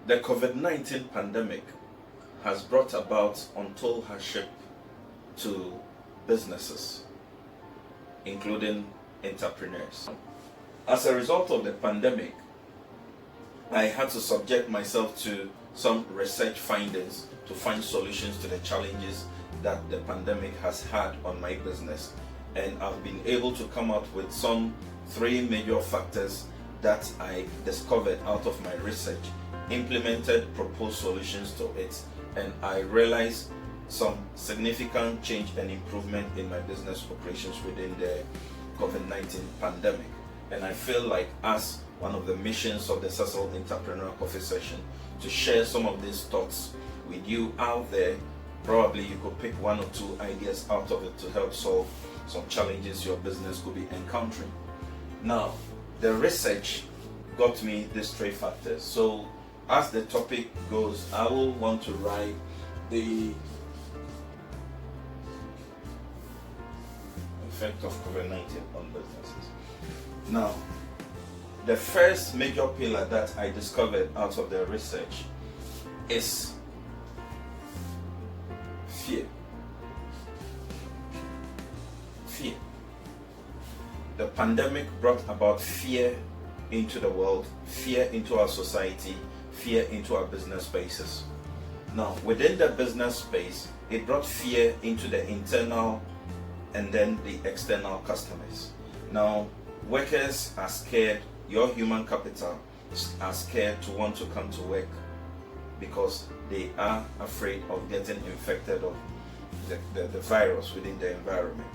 The COVID-19 pandemic has brought about untold hardship to businesses, including entrepreneurs. As a result of the pandemic, I had to subject myself to some research findings to find solutions to the challenges that the pandemic has had on my business. And I've been able to come up with some 3 major factors that I discovered out of my research, implemented proposed solutions to it, and I realized some significant change and improvement in my business operations within the COVID-19 pandemic. And I feel like, as one of the missions of the SESIL Entrepreneur Coffee Session, to share some of these thoughts with you out there. Probably you could pick 1 or 2 ideas out of it to help solve some challenges your business could be encountering. Now, the research got me these 3 factors. So as the topic goes, I will want to write the effect of COVID-19 on businesses. Now, the first major pillar that I discovered out of the research is fear. Fear. The pandemic brought about fear into the world, fear into our society, fear into our business spaces. Now, within the business space, it brought fear into the internal and then the external customers. Now, workers are scared, your human capital are scared to want to come to work because they are afraid of getting infected of the virus within the environment.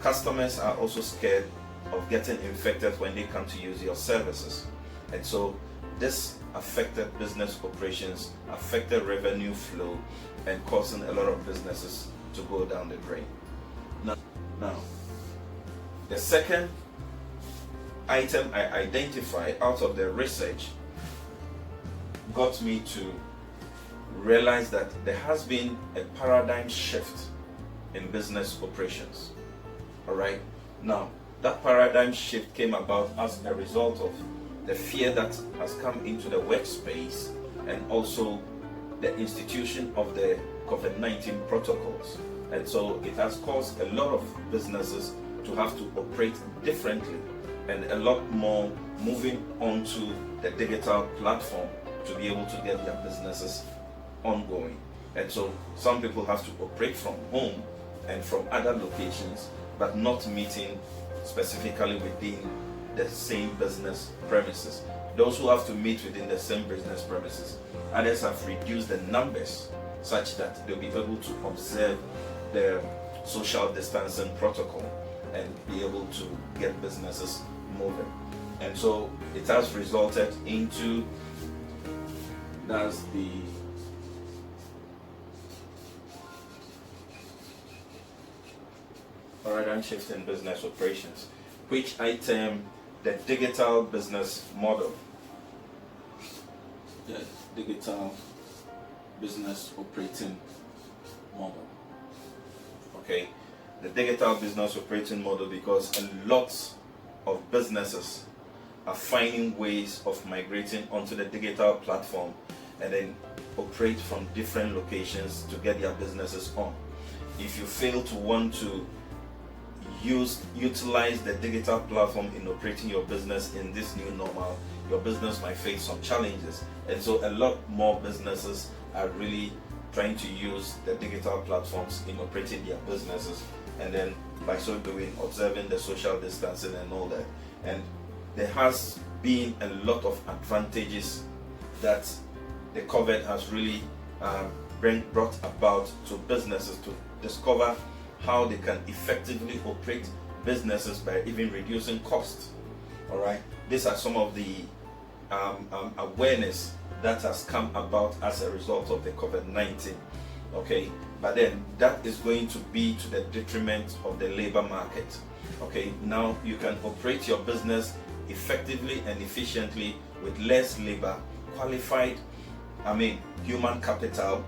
Customers are also scared of getting infected when they come to use your services. And so this affected business operations, affected revenue flow, and causing a lot of businesses to go down the drain. Now, the second item I identified out of the research got me to realize that there has been a paradigm shift in business operations. Alright, now that paradigm shift came about as a result of the fear that has come into the workspace and also the institution of the COVID-19 protocols. And so it has caused a lot of businesses to have to operate differently, and a lot more moving onto the digital platform to be able to get their businesses ongoing. And so some people have to operate from home and from other locations, but not meeting specifically within the same business premises. Those who have to meet within the same business premises, others have reduced the numbers such that they'll be able to observe the social distancing protocol and be able to get businesses moving. And so it has resulted into, that's the paradigm shift in business operations, which I term the digital business model. The digital business operating model. Okay, the digital business operating model, because a lot of businesses are finding ways of migrating onto the digital platform and then operate from different locations to get their businesses on. If you fail to want to utilize the digital platform in operating your business in this new normal, your business might face some challenges. And so a lot more businesses are really trying to use the digital platforms in operating their businesses, and then by so doing observing the social distancing and all that. And there has been a lot of advantages that the COVID has really brought about to businesses to discover how they can effectively operate businesses by even reducing costs. All right, these are some of the awareness that has come about as a result of the COVID-19. Okay, but then that is going to be to the detriment of the labor market. Okay, now you can operate your business effectively and efficiently with less labor, qualified, human capital,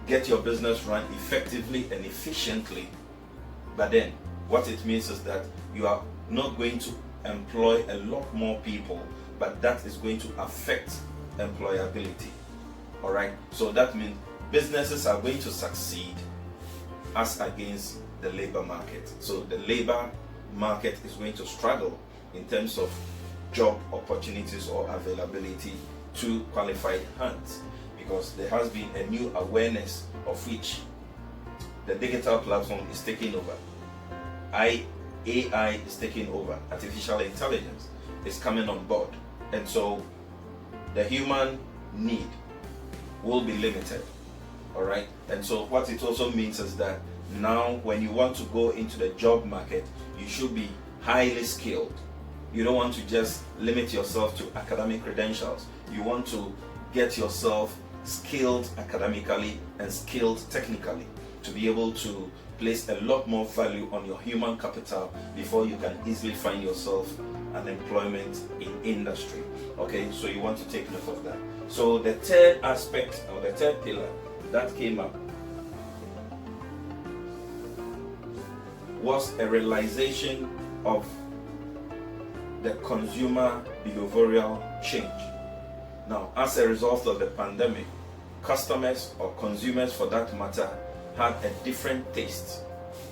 get your business run effectively and efficiently. But then what it means is that you are not going to employ a lot more people, but that is going to affect employability. All right, so that means businesses are going to succeed as against the labor market. So the labor market is going to struggle in terms of job opportunities or availability to qualified hands, because there has been a new awareness of which the digital platform is taking over. AI is taking over. Artificial intelligence is coming on board, and so the human need will be limited. All right, and so what it also means is that now when you want to go into the job market, you should be highly skilled. You don't want to just limit yourself to academic credentials. You want to get yourself skilled academically and skilled technically to be able to place a lot more value on your human capital before you can easily find yourself an employment in industry. Okay, so you want to take note of that. So the third aspect, or the third pillar that came up, was a realization of the consumer behavioral change. Now, as a result of the pandemic, customers, or consumers for that matter, had a different taste,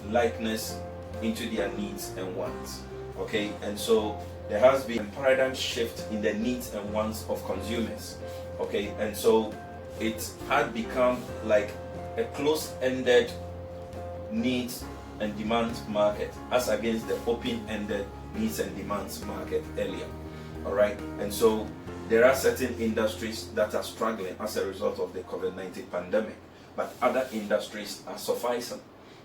likeness into their needs and wants. Okay, and so there has been a paradigm shift in the needs and wants of consumers. Okay, and so it had become like a close-ended needs and demand market as against the open-ended needs and demands market earlier. All right, and so there are certain industries that are struggling as a result of the COVID-19 pandemic, but other industries are sufficing.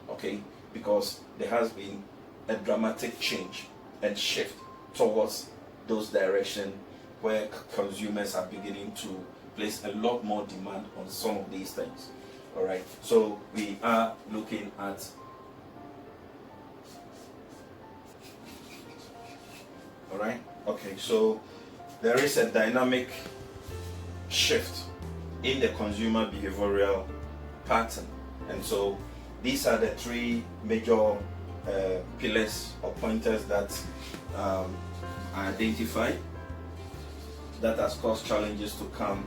Okay, because there has been a dramatic change and shift towards those directions where consumers are beginning to place a lot more demand on some of these things. All right, so we are looking at all right, okay, so there is a dynamic shift in the consumer behavioral pattern, and so these are the three major pillars or pointers that are identified that has caused challenges to come,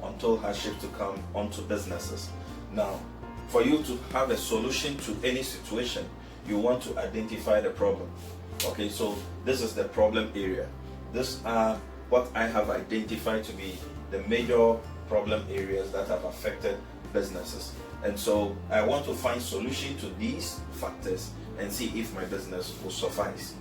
untold hardship to come onto businesses. Now, for you to have a solution to any situation, you want to identify the problem. Okay, so this is the problem area. These are what I have identified to be the major problem areas that have affected businesses. And so I want to find solution to these factors and see if my business will suffice.